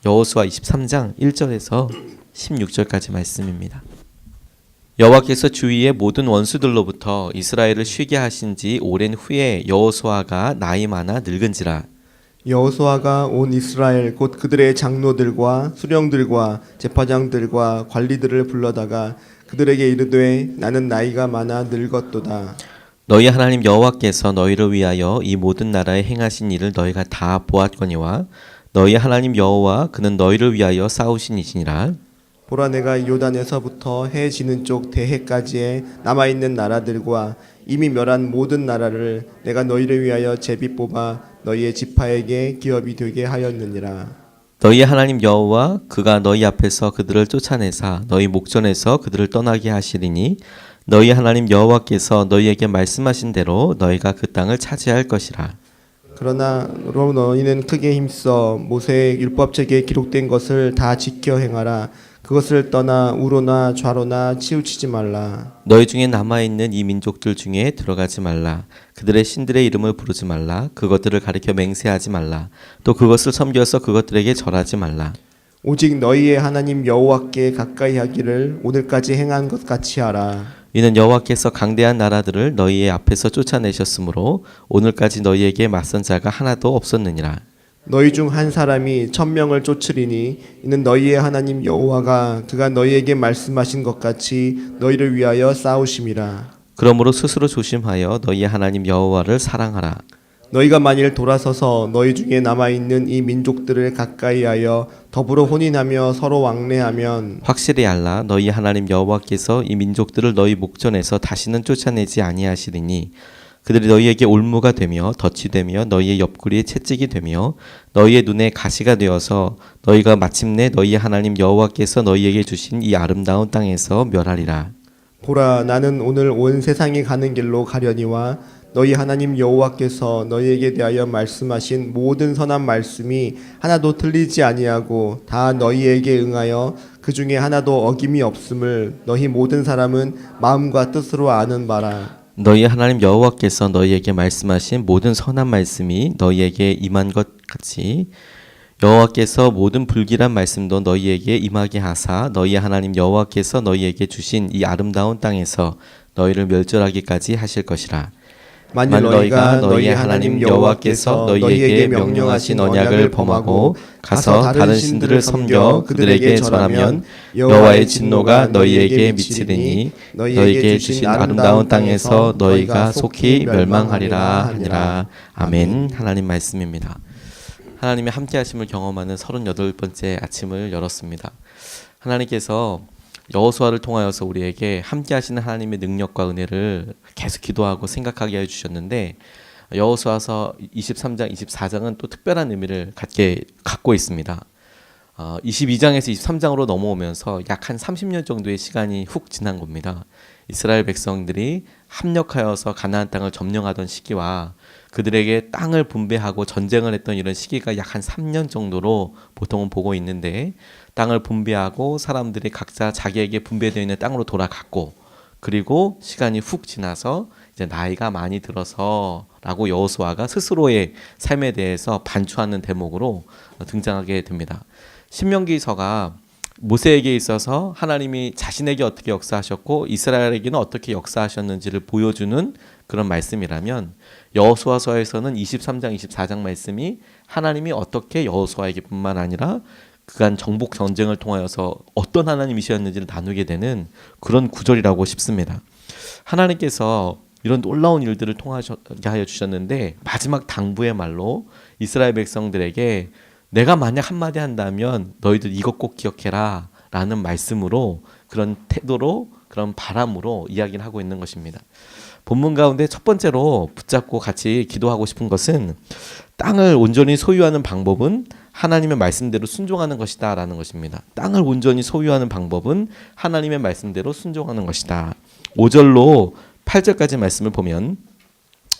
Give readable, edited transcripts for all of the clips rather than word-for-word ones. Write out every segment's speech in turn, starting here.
여호수아 23장 1절에서 16절까지 말씀입니다. 여호와께서 주위의 모든 원수들로부터 이스라엘을 쉬게 하신 지 오랜 후에 여호수아가 나이 많아 늙은지라. 여호수아가 온 이스라엘 곧 그들의 장로들과 수령들과 제사장들과 관리들을 불러다가 그들에게 이르되 나는 나이가 많아 늙었도다. 너희 하나님 여호와께서 너희를 위하여 이 모든 나라에 행하신 일을 너희가 다 보았거니와 너희 하나님 여호와 그는 너희를 위하여 싸우신 이시니라. 보라, 내가 요단에서부터 해 지는 쪽 대해까지의 남아있는 나라들과 이미 멸한 모든 나라를 내가 너희를 위하여 제비 뽑아 너희의 지파에게 기업이 되게 하였느니라. 너희 하나님 여호와 그가 너희 앞에서 그들을 쫓아내사 너희 목전에서 그들을 떠나게 하시리니 너희 하나님 여호와께서 너희에게 말씀하신 대로 너희가 그 땅을 차지할 것이라. 그러나 너희는 크게 힘써 모세의 율법책에 기록된 것을 다 지켜 행하라. 그것을 떠나 우로나 좌로나 치우치지 말라. 너희 중에 남아있는 이 민족들 중에 들어가지 말라. 그들의 신들의 이름을 부르지 말라. 그것들을 가리켜 맹세하지 말라. 또 그것을 섬겨서 그것들에게 절하지 말라. 오직 너희의 하나님 여호와께 가까이 하기를 오늘까지 행한 것 같이 하라. 이는 여호와께서 강대한 나라들을 너희의 앞에서 쫓아내셨으므로 오늘까지 너희에게 맞선 자가 하나도 없었느니라. 너희 중 한 사람이 1000명을 쫓으리니 이는 너희의 하나님 여호와가 그가 너희에게 말씀하신 것 같이 너희를 위하여 싸우심이라. 그러므로 스스로 조심하여 너희의 하나님 여호와를 사랑하라. 너희가 만일 돌아서서 너희 중에 남아있는 이 민족들을 가까이하여 더불어 혼인하며 서로 왕래하면 확실히 알라. 너희 하나님 여호와께서 이 민족들을 너희 목전에서 다시는 쫓아내지 아니하시리니 그들이 너희에게 올무가 되며 덫이 되며 너희의 옆구리에 채찍이 되며 너희의 눈에 가시가 되어서 너희가 마침내 너희 하나님 여호와께서 너희에게 주신 이 아름다운 땅에서 멸하리라. 보라, 나는 오늘 온 세상이 가는 길로 가려니와 너희 하나님 여호와께서 너희에게 대하여 말씀하신 모든 선한 말씀이 하나도 틀리지 아니하고 다 너희에게 응하여 그 중에 하나도 어김이 없음을 너희 모든 사람은 마음과 뜻으로 아는 바라. 너희 하나님 여호와께서 너희에게 말씀하신 모든 선한 말씀이 너희에게 임한 것 같이 여호와께서 모든 불길한 말씀도 너희에게 임하게 하사 너희 하나님 여호와께서 너희에게 주신 이 아름다운 땅에서 너희를 멸절하기까지 하실 것이라. 만일 너희가 너희 하나님 여호와께서 너희에게 명령하신 언약을 범하고 가서 다른 신들을 섬겨 그들에게 절하면 여호와의 진노가 너희에게 미치리니 너희에게 주신 아름다운 땅에서 너희가 속히 멸망하리라 하니라. 아멘. 하나님 말씀입니다. 하나님의 함께 하심을 경험하는 38번째 아침을 열었습니다. 하나님께서 여호수아를 통하여서 우리에게 함께 하시는 하나님의 능력과 은혜를 계속 기도하고 생각하게 해주셨는데 여호수아서 23장, 24장은 또 특별한 의미를 갖고 있습니다. 22장에서 23장으로 넘어오면서 약 한 30년 정도의 시간이 훅 지난 겁니다. 이스라엘 백성들이 합력하여서 가나안 땅을 점령하던 시기와 그들에게 땅을 분배하고 전쟁을 했던 이런 시기가 약 한 3년 정도로 보통은 보고 있는데 땅을 분배하고 사람들이 각자 자기에게 분배되어 있는 땅으로 돌아갔고 그리고 시간이 훅 지나서 이제 나이가 많이 들어서라고 여호수아가 스스로의 삶에 대해서 반추하는 대목으로 등장하게 됩니다. 신명기서가 모세에게 있어서 하나님이 자신에게 어떻게 역사하셨고 이스라엘에게는 어떻게 역사하셨는지를 보여주는 그런 말씀이라면 여호수아서에서는 23장, 24장 말씀이 하나님이 어떻게 여호수아에게 뿐만 아니라 그간 정복 전쟁을 통하여서 어떤 하나님이셨는지를 나누게 되는 그런 구절이라고 싶습니다. 하나님께서 이런 놀라운 일들을 통하게 하여 주셨는데 마지막 당부의 말로 이스라엘 백성들에게 내가 만약 한마디 한다면 너희들 이것 꼭 기억해라 라는 말씀으로 그런 태도로 그런 바람으로 이야기를 하고 있는 것입니다. 본문 가운데 첫 번째로 붙잡고 같이 기도하고 싶은 것은 땅을 온전히 소유하는 방법은 하나님의 말씀대로 순종하는 것이다 라는 것입니다. 땅을 온전히 소유하는 방법은 하나님의 말씀대로 순종하는 것이다. 5절로 8절까지 말씀을 보면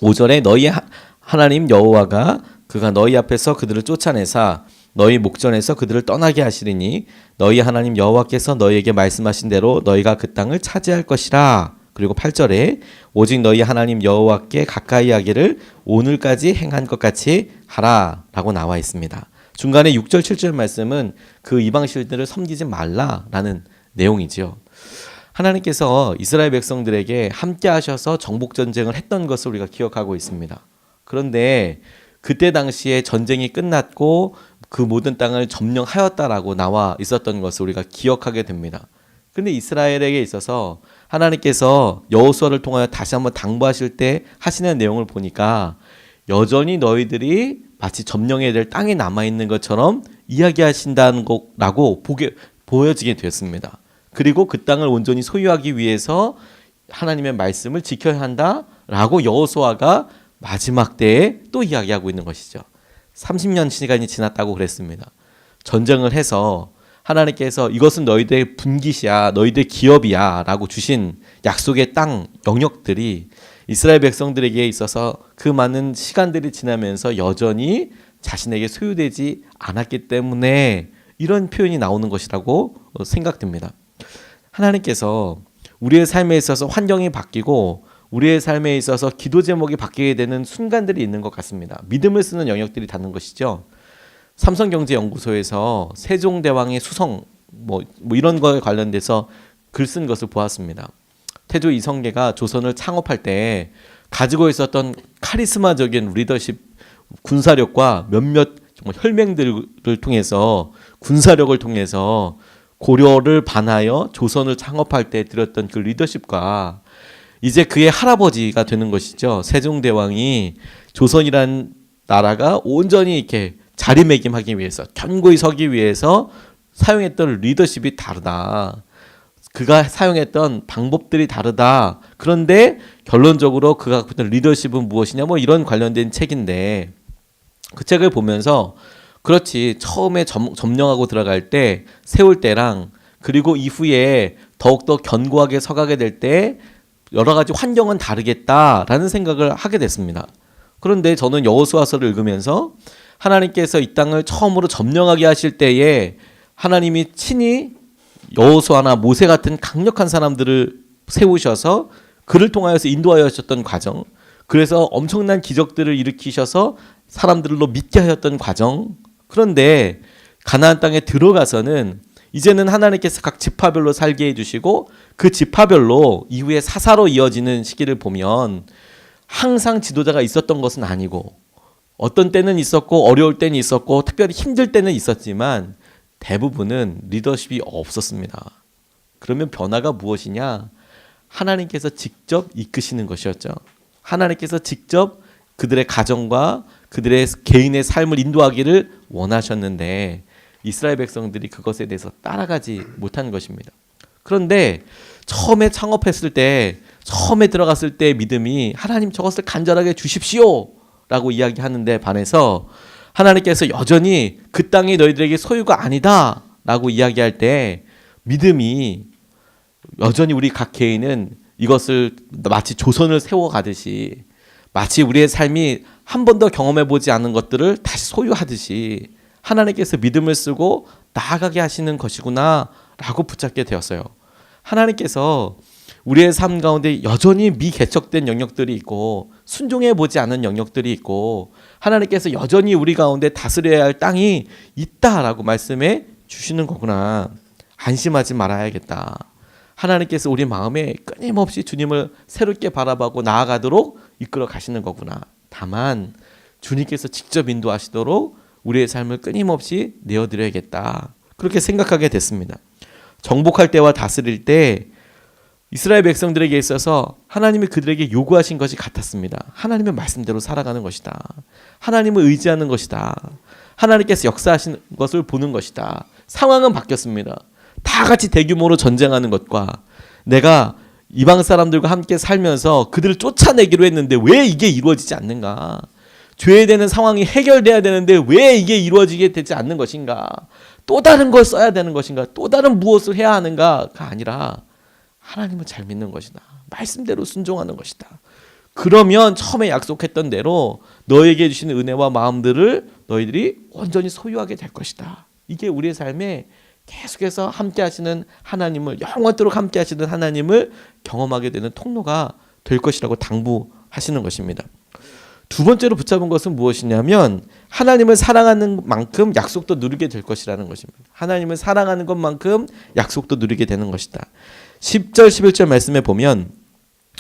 5절에 너희 하나님 여호와가 그가 너희 앞에서 그들을 쫓아내사 너희 목전에서 그들을 떠나게 하시리니 너희 하나님 여호와께서 너희에게 말씀하신 대로 너희가 그 땅을 차지할 것이라. 그리고 8절에 오직 너희 하나님 여호와께 가까이 하기를 오늘까지 행한 것 같이 하라 라고 나와 있습니다. 중간에 6절 7절 말씀은 그 이방신들을 섬기지 말라라는 내용이지요. 하나님께서 이스라엘 백성들에게 함께 하셔서 정복 전쟁을 했던 것을 우리가 기억하고 있습니다. 그런데 그때 당시에 전쟁이 끝났고 그 모든 땅을 점령하였다라고 나와 있었던 것을 우리가 기억하게 됩니다. 그런데 이스라엘에게 있어서 하나님께서 여호수아를 통하여 다시 한번 당부하실 때 하시는 내용을 보니까 여전히 너희들이 마치 점령해야 될 땅이 남아있는 것처럼 이야기하신다는 거라고 보여지게 되었습니다. 그리고 그 땅을 온전히 소유하기 위해서 하나님의 말씀을 지켜야 한다라고 여호수아가 마지막 때에 또 이야기하고 있는 것이죠. 30년 시간이 지났다고 그랬습니다. 전쟁을 해서 하나님께서 이것은 너희들의 분깃이야, 너희들의 기업이야 라고 주신 약속의 땅 영역들이 이스라엘 백성들에게 있어서 그 많은 시간들이 지나면서 여전히 자신에게 소유되지 않았기 때문에 이런 표현이 나오는 것이라고 생각됩니다. 하나님께서 우리의 삶에 있어서 환경이 바뀌고 우리의 삶에 있어서 기도 제목이 바뀌게 되는 순간들이 있는 것 같습니다. 믿음을 쓰는 영역들이 닿는 것이죠. 삼성경제연구소에서 세종대왕의 수성 뭐 이런 거에 관련돼서 글 쓴 것을 보았습니다. 태조 이성계가 조선을 창업할 때 가지고 있었던 카리스마적인 리더십 군사력과 몇몇 정말 혈맹들을 통해서 군사력을 통해서 고려를 반하여 조선을 창업할 때 들었던 그 리더십과 이제 그의 할아버지가 되는 것이죠. 세종대왕이 조선이란 나라가 온전히 이렇게 자리매김하기 위해서 견고히 서기 위해서 사용했던 리더십이 다르다. 그가 사용했던 방법들이 다르다. 그런데 결론적으로 그가 갖고 있던 리더십은 무엇이냐 뭐 이런 관련된 책인데 그 책을 보면서 그렇지 처음에 점령하고 들어갈 때 세울 때랑 그리고 이후에 더욱더 견고하게 서가게 될 때 여러 가지 환경은 다르겠다라는 생각을 하게 됐습니다. 그런데 저는 여호수아서를 읽으면서 하나님께서 이 땅을 처음으로 점령하게 하실 때에 하나님이 친히 여호수아나 모세 같은 강력한 사람들을 세우셔서 그를 통하여서 인도하여 하셨던 과정, 그래서 엄청난 기적들을 일으키셔서 사람들로 믿게 하였던 과정. 그런데 가나안 땅에 들어가서는 이제는 하나님께서 각 지파별로 살게 해주시고 그 지파별로 이후에 사사로 이어지는 시기를 보면 항상 지도자가 있었던 것은 아니고 어떤 때는 있었고 어려울 때는 있었고 특별히 힘들 때는 있었지만 대부분은 리더십이 없었습니다. 그러면 변화가 무엇이냐? 하나님께서 직접 이끄시는 것이었죠. 하나님께서 직접 그들의 가정과 그들의 개인의 삶을 인도하기를 원하셨는데 이스라엘 백성들이 그것에 대해서 따라가지 못한 것입니다. 그런데 처음에 창업했을 때 처음에 들어갔을 때 믿음이 하나님 저것을 간절하게 주십시오 라고 이야기하는데 반해서 하나님께서 여전히 그 땅이 너희들에게 소유가 아니다 라고 이야기할 때 믿음이 여전히 우리 각 개인은 이것을 마치 조선을 세워가듯이 마치 우리의 삶이 한 번도 경험해보지 않은 것들을 다시 소유하듯이 하나님께서 믿음을 쓰고 나아가게 하시는 것이구나 라고 붙잡게 되었어요. 하나님께서 우리의 삶 가운데 여전히 미개척된 영역들이 있고 순종해보지 않은 영역들이 있고 하나님께서 여전히 우리 가운데 다스려야 할 땅이 있다라고 말씀해 주시는 거구나. 안심하지 말아야겠다. 하나님께서 우리 마음에 끊임없이 주님을 새롭게 바라보고 나아가도록 이끌어 가시는 거구나. 다만 주님께서 직접 인도하시도록 우리의 삶을 끊임없이 내어드려야겠다. 그렇게 생각하게 됐습니다. 정복할 때와 다스릴 때 이스라엘 백성들에게 있어서 하나님이 그들에게 요구하신 것이 같았습니다. 하나님의 말씀대로 살아가는 것이다. 하나님을 의지하는 것이다. 하나님께서 역사하시는 것을 보는 것이다. 상황은 바뀌었습니다. 다 같이 대규모로 전쟁하는 것과 내가 이방 사람들과 함께 살면서 그들을 쫓아내기로 했는데 왜 이게 이루어지지 않는가? 죄에 대한 상황이 해결돼야 되는데 왜 이게 이루어지게 되지 않는 것인가? 또 다른 걸 써야 되는 것인가? 또 다른 무엇을 해야 하는가가 아니라 하나님을 잘 믿는 것이다. 말씀대로 순종하는 것이다. 그러면 처음에 약속했던 대로 너에게 주시는 은혜와 마음들을 너희들이 온전히 소유하게 될 것이다. 이게 우리의 삶에 계속해서 함께 하시는 하나님을 영원토록 함께 하시는 하나님을 경험하게 되는 통로가 될 것이라고 당부하시는 것입니다. 두 번째로 붙잡은 것은 무엇이냐면 하나님을 사랑하는 만큼 약속도 누리게 될 것이라는 것입니다. 하나님을 사랑하는 것만큼 약속도 누리게 되는 것이다. 10절 11절 말씀에 보면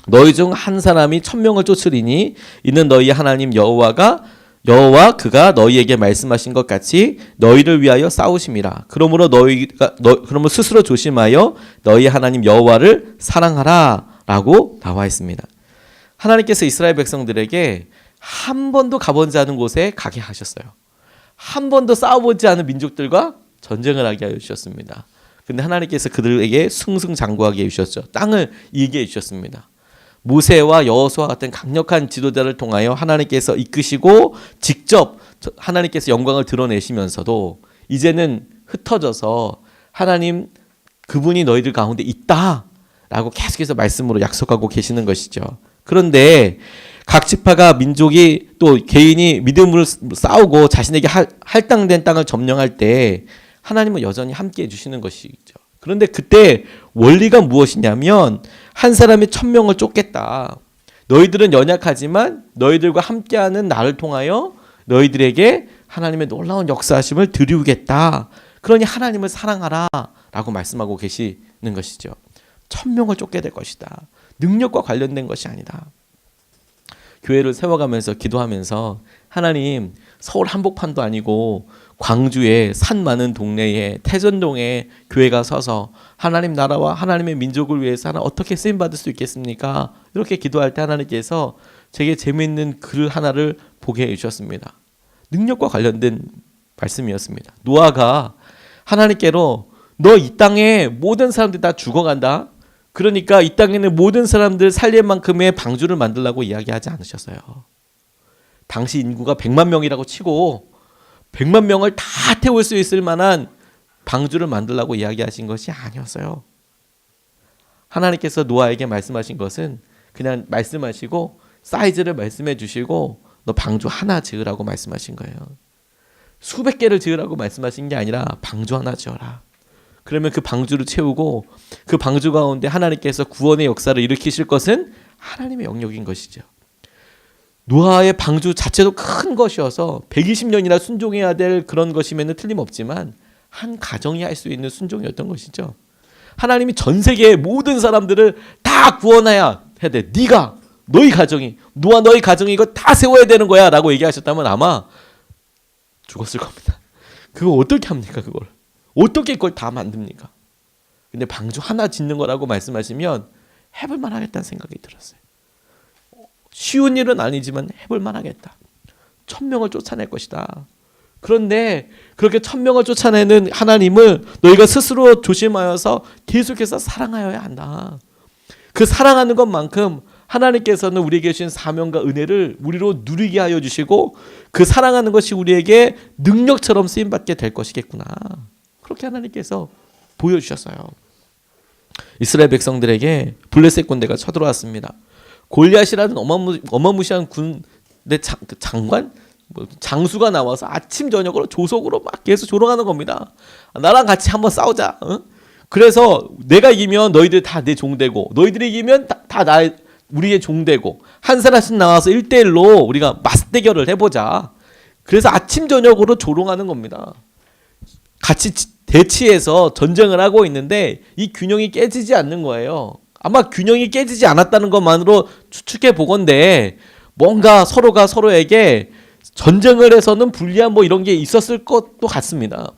너희 중 한 사람이 1000명을 쫓으리니 이는 너희 하나님 여호와 그가 너희에게 말씀하신 것 같이 너희를 위하여 싸우심이라. 그러므로 그러므로 스스로 조심하여 너희 하나님 여호와를 사랑하라라고 나와 있습니다. 하나님께서 이스라엘 백성들에게 한 번도 가보지 않은 곳에 가게 하셨어요. 한 번도 싸워보지 않은 민족들과 전쟁을 하게 하여 주셨습니다. 근데 하나님께서 그들에게 승승장구하게 해주셨죠. 땅을 이기게 해주셨습니다. 모세와 여호수아 같은 강력한 지도자를 통하여 하나님께서 이끄시고 직접 하나님께서 영광을 드러내시면서도 이제는 흩어져서 하나님 그분이 너희들 가운데 있다라고 계속해서 말씀으로 약속하고 계시는 것이죠. 그런데 각 지파가 민족이 또 개인이 믿음으로 싸우고 자신에게 할당된 땅을 점령할 때 하나님은 여전히 함께 해주시는 것이죠. 그런데 그때 원리가 무엇이냐면 한 사람이 1000명을 쫓겠다. 너희들은 연약하지만 너희들과 함께하는 나를 통하여 너희들에게 하나님의 놀라운 역사하심을 드리우겠다. 그러니 하나님을 사랑하라 라고 말씀하고 계시는 것이죠. 1000명을 쫓게 될 것이다. 능력과 관련된 것이 아니다. 교회를 세워가면서 기도하면서 하나님 서울 한복판도 아니고 광주에 산 많은 동네에 태전동에 교회가 서서 하나님 나라와 하나님의 민족을 위해서 하나 어떻게 쓰임받을 수 있겠습니까? 이렇게 기도할 때 하나님께서 제게 재미있는 글 하나를 보게 해주셨습니다. 능력과 관련된 말씀이었습니다. 노아가 하나님께로 너 이 땅에 모든 사람들이 다 죽어간다. 그러니까 이 땅에 있는 모든 사람들 살릴 만큼의 방주를 만들라고 이야기하지 않으셨어요. 당시 인구가 100만 명이라고 치고 100만 명을 다 태울 수 있을 만한 방주를 만들라고 이야기하신 것이 아니었어요. 하나님께서 노아에게 말씀하신 것은 그냥 말씀하시고 사이즈를 말씀해 주시고 너 방주 하나 지으라고 말씀하신 거예요. 수백 개를 지으라고 말씀하신 게 아니라 방주 하나 지어라. 그러면 그 방주를 채우고 그 방주 가운데 하나님께서 구원의 역사를 일으키실 것은 하나님의 영역인 것이죠. 노아의 방주 자체도 큰 것이어서 120년이나 순종해야 될 그런 것이면 틀림없지만 한 가정이 할 수 있는 순종이었던 것이죠. 하나님이 전 세계의 모든 사람들을 다 구원해야 돼. 네가 너희 가정이 노아 너희 가정이 이거 다 세워야 되는 거야 라고 얘기하셨다면 아마 죽었을 겁니다. 그거 어떻게 합니까? 그걸 어떻게 그걸 다 만듭니까? 근데 방주 하나 짓는 거라고 말씀하시면 해볼만 하겠다는 생각이 들었어요. 쉬운 일은 아니지만 해볼만 하겠다. 1000명을 쫓아낼 것이다. 그런데 그렇게 1000명을 쫓아내는 하나님을 너희가 스스로 조심하여서 계속해서 사랑하여야 한다. 그 사랑하는 것만큼 하나님께서는 우리에게 주신 사명과 은혜를 우리로 누리게 하여 주시고 그 사랑하는 것이 우리에게 능력처럼 쓰임받게 될 것이겠구나. 그렇게 하나님께서 보여주셨어요. 이스라엘 백성들에게 블레셋 군대가 쳐들어왔습니다. 골리앗이라는 어마무시한 군대 장관? 장수가 나와서 아침 저녁으로 조속으로 막 계속 조롱하는 겁니다. 나랑 같이 한번 싸우자. 어? 그래서 내가 이기면 너희들 다 내 종되고 너희들이 이기면 다 우리의 종되고 한 사람씩 나와서 1대1로 우리가 맞대결을 해보자. 그래서 아침 저녁으로 조롱하는 겁니다. 같이 대치해서 전쟁을 하고 있는데 이 균형이 깨지지 않는 거예요. 아마 균형이 깨지지 않았다는 것만으로 추측해 보건대 뭔가 서로가 서로에게 전쟁을 해서는 불리한 뭐 이런 게 있었을 것도 같습니다.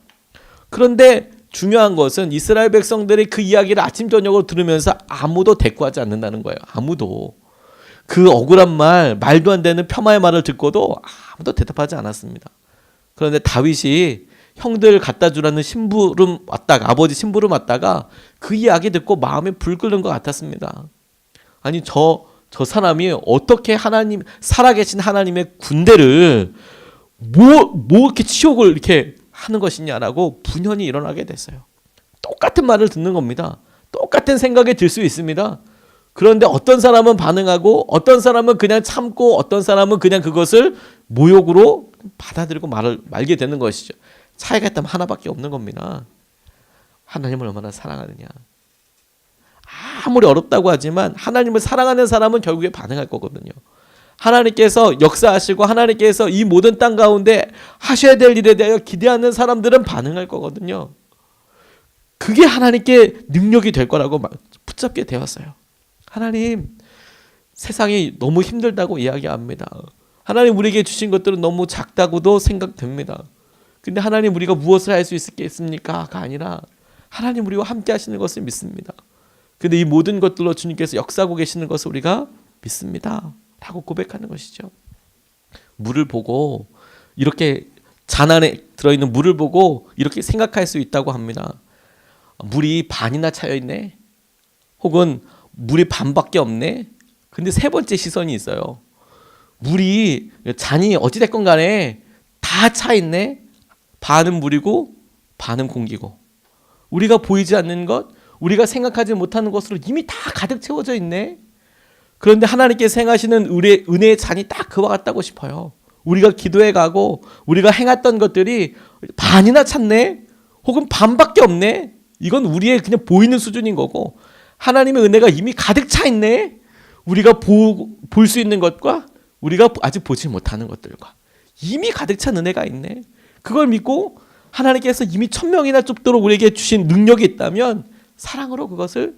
그런데 중요한 것은 이스라엘 백성들이 그 이야기를 아침 저녁으로 들으면서 아무도 대꾸하지 않는다는 거예요. 아무도. 그 억울한 말도 안 되는 폄하의 말을 듣고도 아무도 대답하지 않았습니다. 그런데 다윗이 형들 갖다 주라는 심부름 왔다가 아버지 심부름 왔다가 그 이야기 듣고 마음에 불 끓는 것 같았습니다. 아니 저 사람이 어떻게 하나님 살아계신 하나님의 군대를 뭐 이렇게 치욕을 이렇게 하는 것이냐라고 분연히 일어나게 됐어요. 똑같은 말을 듣는 겁니다. 똑같은 생각이 들 수 있습니다. 그런데 어떤 사람은 반응하고 어떤 사람은 그냥 참고 어떤 사람은 그냥 그것을 모욕으로 받아들이고 말게 되는 것이죠. 차이가 있다면 하나밖에 없는 겁니다. 하나님을 얼마나 사랑하느냐. 아무리 어렵다고 하지만 하나님을 사랑하는 사람은 결국에 반응할 거거든요. 하나님께서 역사하시고 하나님께서 이 모든 땅 가운데 하셔야 될 일에 대하여 기대하는 사람들은 반응할 거거든요. 그게 하나님께 능력이 될 거라고 붙잡게 되었어요. 하나님, 세상이 너무 힘들다고 이야기합니다. 하나님 우리에게 주신 것들은 너무 작다고도 생각됩니다. 근데 하나님 우리가 무엇을 할 수 있겠습니까?가 아니라 하나님 우리와 함께 하시는 것을 믿습니다. 근데 이 모든 것들로 주님께서 역사하고 계시는 것을 우리가 믿습니다 라고 고백하는 것이죠. 물을 보고 이렇게 잔 안에 들어있는 물을 보고 이렇게 생각할 수 있다고 합니다. 물이 반이나 차여있네, 혹은 물이 반밖에 없네. 근데 세 번째 시선이 있어요. 물이, 잔이 어찌됐건 간에 다 차있네. 반은 물이고 반은 공기고, 우리가 보이지 않는 것, 우리가 생각하지 못하는 것으로 이미 다 가득 채워져 있네. 그런데 하나님께서 행하시는 은혜의 잔이 딱 그와 같다고 싶어요. 우리가 기도해 가고 우리가 행했던 것들이 반이나 찼네, 혹은 반밖에 없네. 이건 우리의 그냥 보이는 수준인 거고, 하나님의 은혜가 이미 가득 차 있네. 우리가 볼 수 있는 것과 우리가 아직 보지 못하는 것들과 이미 가득 찬 은혜가 있네. 그걸 믿고 하나님께서 이미 1000명이나 좁도록 우리에게 주신 능력이 있다면 사랑으로 그것을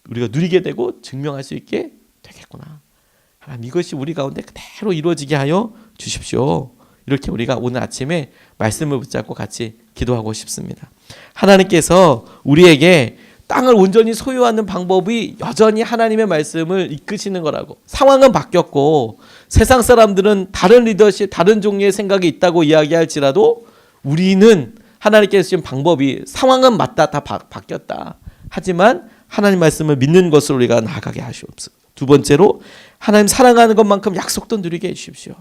우리가 누리게 되고 증명할 수 있게 되겠구나. 하나님, 이것이 우리 가운데 그대로 이루어지게 하여 주십시오. 이렇게 우리가 오늘 아침에 말씀을 붙잡고 같이 기도하고 싶습니다. 하나님께서 우리에게 땅을 온전히 소유하는 방법이 여전히 하나님의 말씀을 이끄시는 거라고. 상황은 바뀌었고 세상 사람들은 다른 리더십, 다른 종류의 생각이 있다고 이야기할지라도 우리는 하나님께서 주신 방법이, 상황은 맞다, 다 바뀌었다. 하지만 하나님 말씀을 믿는 것을 우리가 나아가게 하시옵소서. 두 번째로, 하나님 사랑하는 것만큼 약속도 누리게 해주십시오.